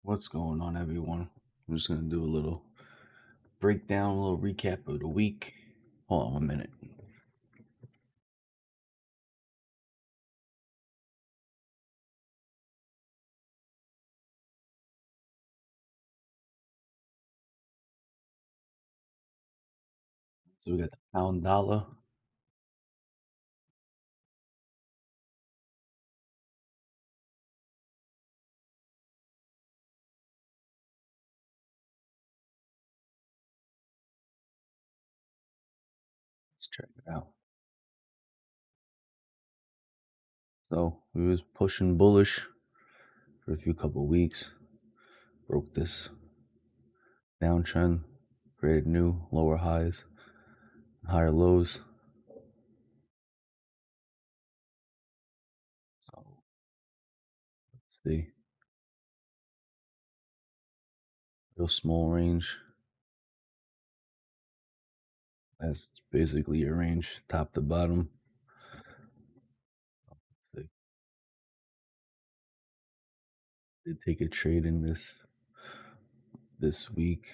What's going on, everyone? I'm just going to do a little breakdown, a little recap of the week. Hold on 1 minute. So we got the pound dollar. Let's check it out. So we was pushing bullish for a few couple weeks. Broke this downtrend, created new lower highs, higher lows. So let's see. Real small range. That's basically your range, top to bottom. Let's see. Did take a trade in this week.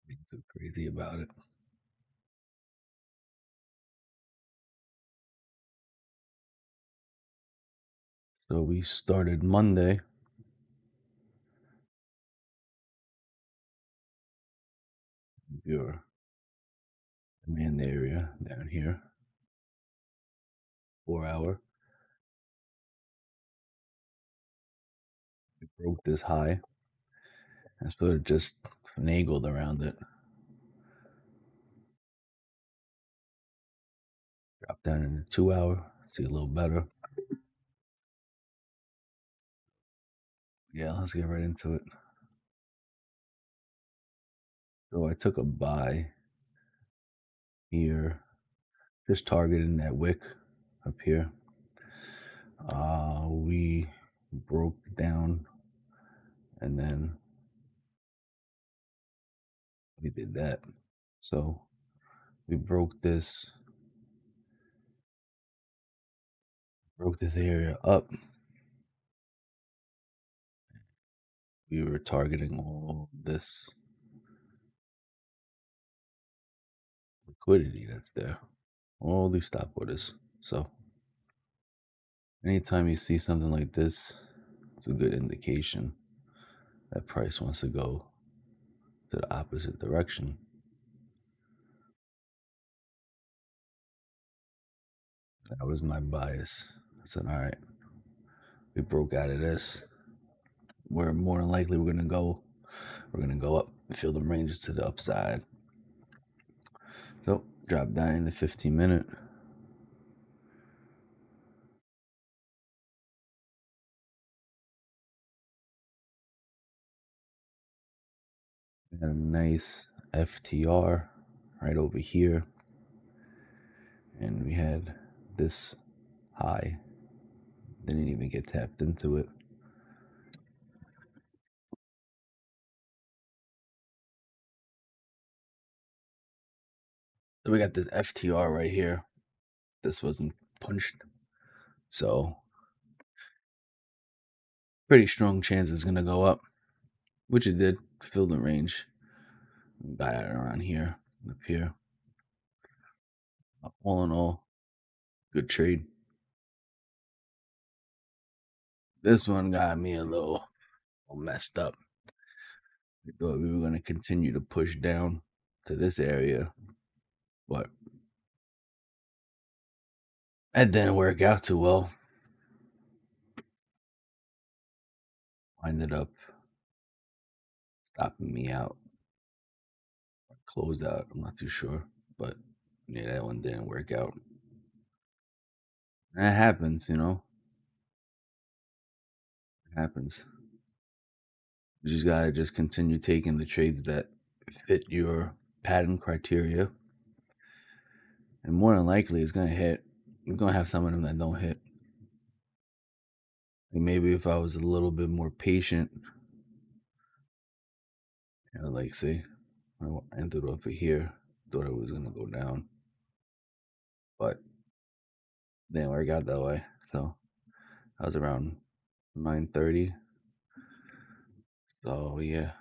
Nothing too crazy about it. So we started Monday. Your demand area down here, 4 hour. We broke this high and sort of just finagled around it. Drop down in the 2 hour, see a little better. Yeah, let's get right into it. So I took a buy here, just targeting that wick up here. We broke down and then we did that. So we broke this area up. We were targeting all this liquidity that's there, all these stop orders. So anytime you see something like this, it's a good indication that price wants to go to the opposite direction. That was my bias. I said, all right, we broke out of this. We're more than likely we're gonna go up, fill them ranges to the upside. So drop down in the 15-minute. Got a nice FTR right over here. And we had this high. Didn't even get tapped into it. So we got this FTR right here. This wasn't punched. So pretty strong chance it's gonna go up, which it did. Fill the range. Buy it around here, up here. All in all, good trade. This one got me a little messed up. We thought we were gonna continue to push down to this area, but that didn't work out too well. Ended up stopping me out. Closed out, I'm not too sure. But yeah, that one didn't work out. That happens, It happens. You just gotta continue taking the trades that fit your pattern criteria. And more than likely it's gonna hit. You're gonna have some of them that don't hit. Like maybe if I was a little bit more patient, like see, I ended up here, thought it was gonna go down. But didn't work out that way. So I was around 9:30. So yeah,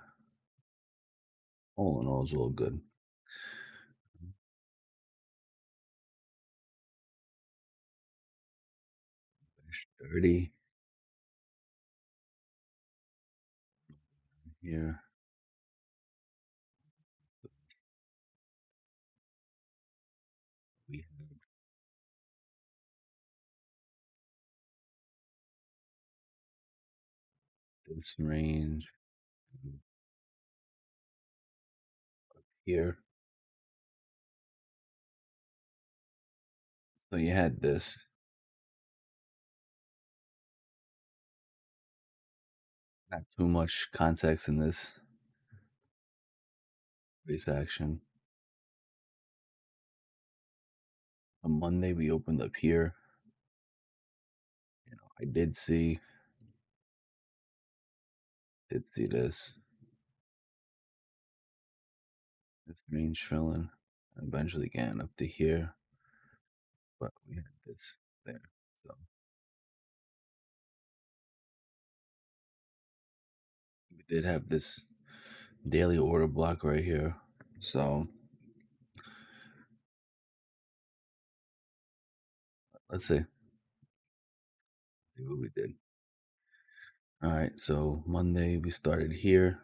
all in all, it's all good. 30 here. We have this range here. So you had this. Not too much context in this base action. On Monday we opened up here. I did see this range filling, eventually getting up to here, but we had this there. So we did have this daily order block right here. So let's see what we did. All right, so Monday we started here.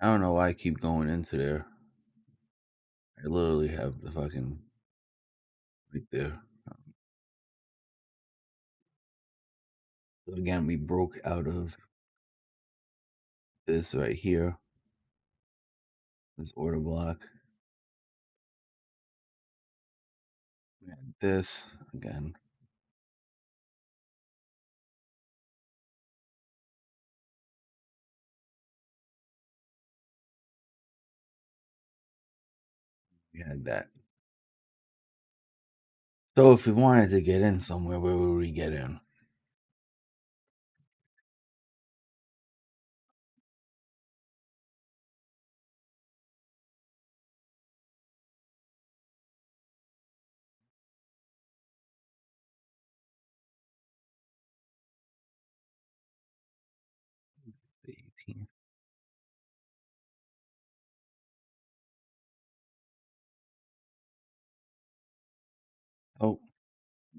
I don't know why I keep going into there. I literally have the fucking right there. So again, we broke out of this right here, this order block. We had this again. We had that. So if we wanted to get in somewhere, where would we get in? The 18. Oh,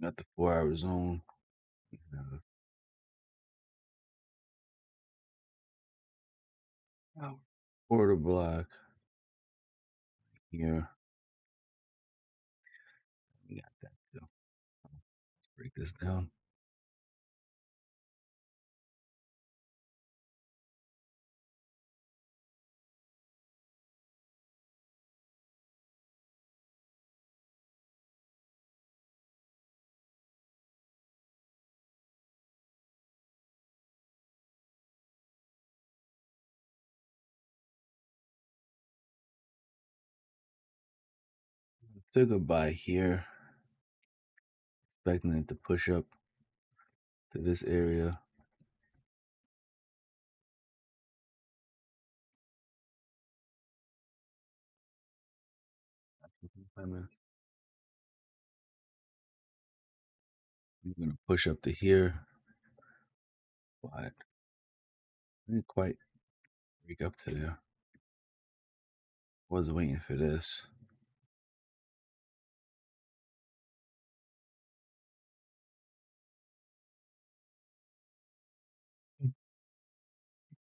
got the 4 hour zone. Oh, order block here. We got that too. Let's break this down. Took a buy here, expecting it to push up to this area. I'm gonna push up to here, but didn't quite break up to there. Was waiting for this.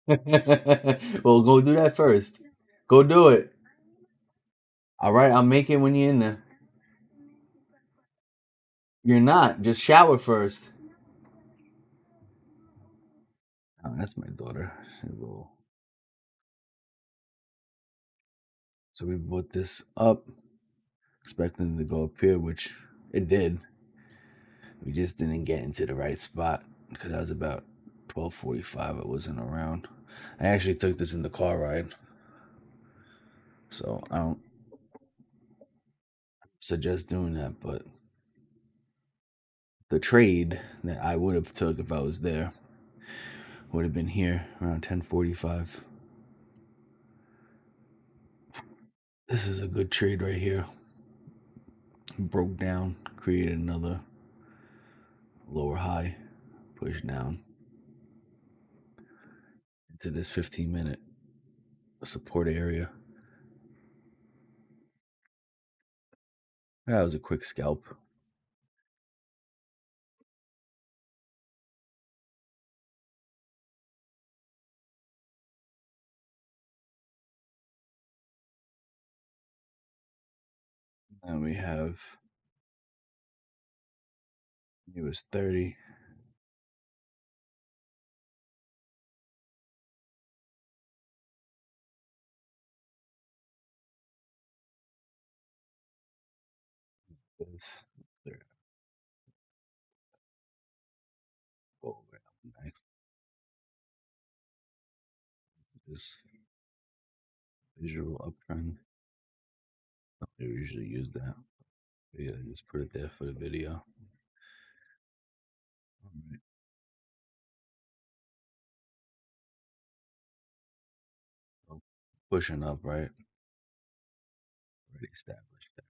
Well, go do that first. Go do it. All right, I'll make it when you're in there. You're not. Just shower first. Oh, that's my daughter. So we brought this up, expecting it to go up here, which it did. We just didn't get into the right spot because I was about 12:45. I wasn't around. I actually took this in the car ride, so I don't suggest doing that. But the trade that I would have took if I was there would have been here around 10:45. This is a good trade right here. broke down, created another lower high, push down into this 15-minute support area. That was a quick scalp. And we have US30. This there, go over next. This visual uptrend. They usually use that. But yeah, just put it there for the video. All right. So pushing up, right? Already established that.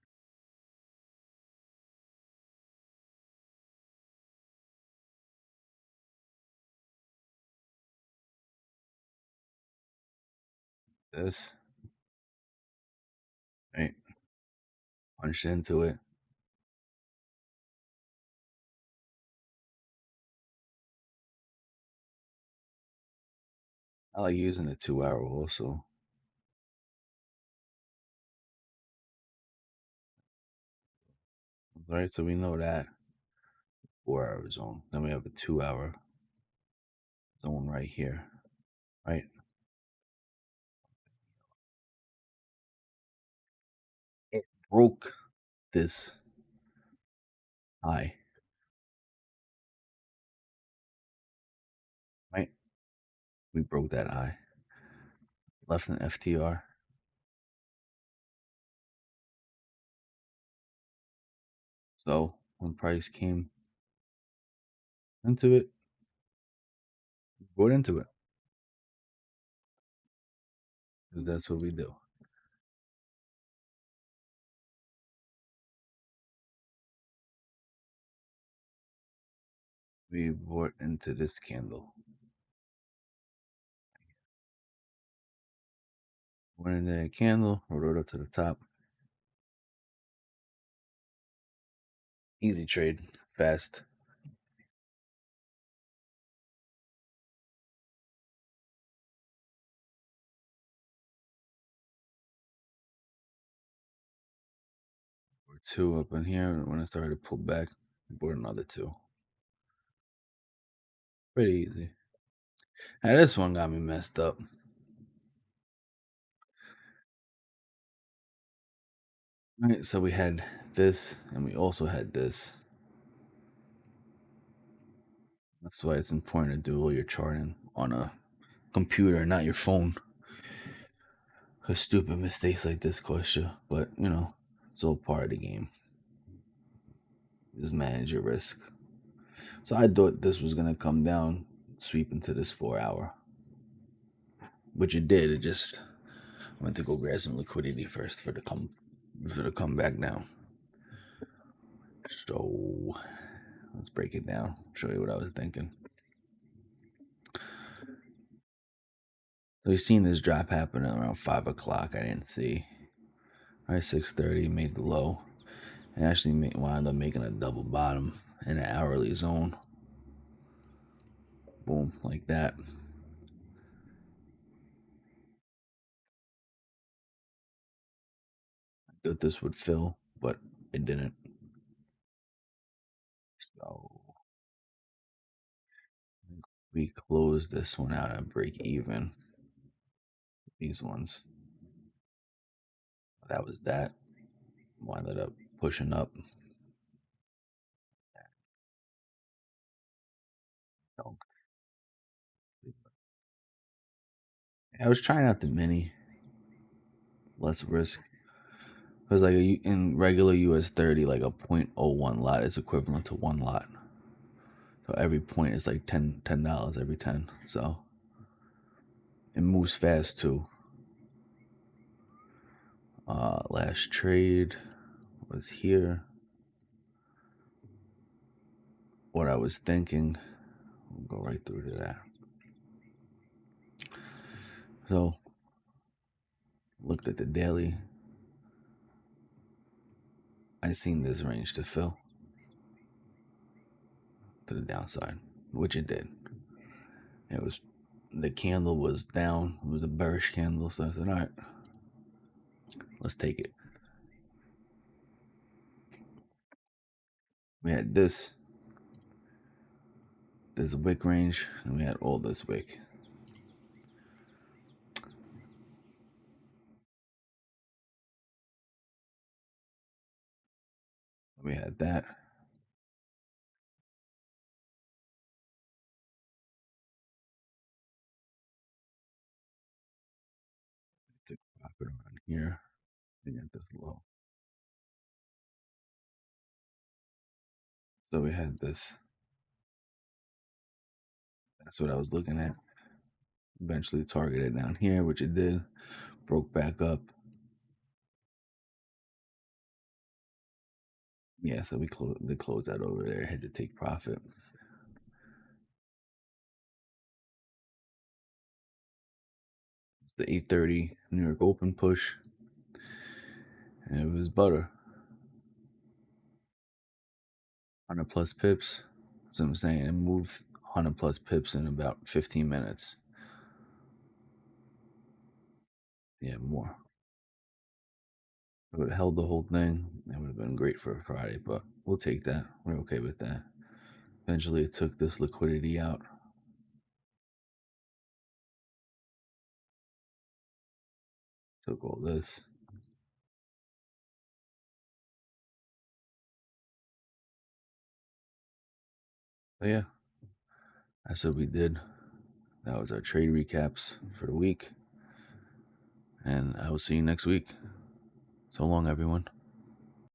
This, right? Punch into it. I like using the 2 hour also. Right, so we know that 4 hour zone. Then we have a 2 hour zone right here, right? It broke this high, right? We broke that high. Left an FTR. So when price came into it, we bought into it. Because that's what we do. We bought into this candle. Went into that candle, rode it up to the top. Easy trade, fast. Or two up in here. When I started to pull back, bought another two. Pretty easy. Now this one got me messed up. All right, so we had this, and we also had this. That's why it's important to do all your charting on a computer, not your phone. Because stupid mistakes like this cost you. But, you know, it's all part of the game. Just manage your risk. So I thought this was going to come down, sweep into this 4 hour. Which it did. It just went to go grab some liquidity first for the come back down. So let's break it down. Show you what I was thinking. So we've seen this drop happen around 5 o'clock. I didn't see. All right, 6:30 made the low. And actually wound up making a double bottom in an hourly zone. Boom, like that. I thought this would fill, but it didn't. So we closed this one out at break even. These ones. That was that. Wound up pushing up. I was trying out the mini. It's less risk. Because like in regular US30, like a .01 lot is equivalent to one lot. So every point is like $10 every 10. So it moves fast too. Last trade was here. what I was thinking. We'll go right through to that. So, looked at the daily. I seen this range to fill to the downside, which it did. It was the candle was down. It was a bearish candle, so I said, "All right, let's take it." We had this. There's a wick range, and we had all this wick. We had that. Took profit around here. And got this low. So we had this. That's what I was looking at. Eventually targeted down here, which it did. Broke back up. Yeah, so we closed that over there. Had to take profit. It's the 8:30 New York Open push, and it was butter. 100 plus pips. That's what I'm saying. It moved 100 plus pips in about 15 minutes. Yeah, more. If it would have held the whole thing, it would have been great for a Friday, but we'll take that. We're okay with that. Eventually, it took this liquidity out. Took all this. But yeah, that's what we did. That was our trade recaps for the week. And I will see you next week. So long, everyone.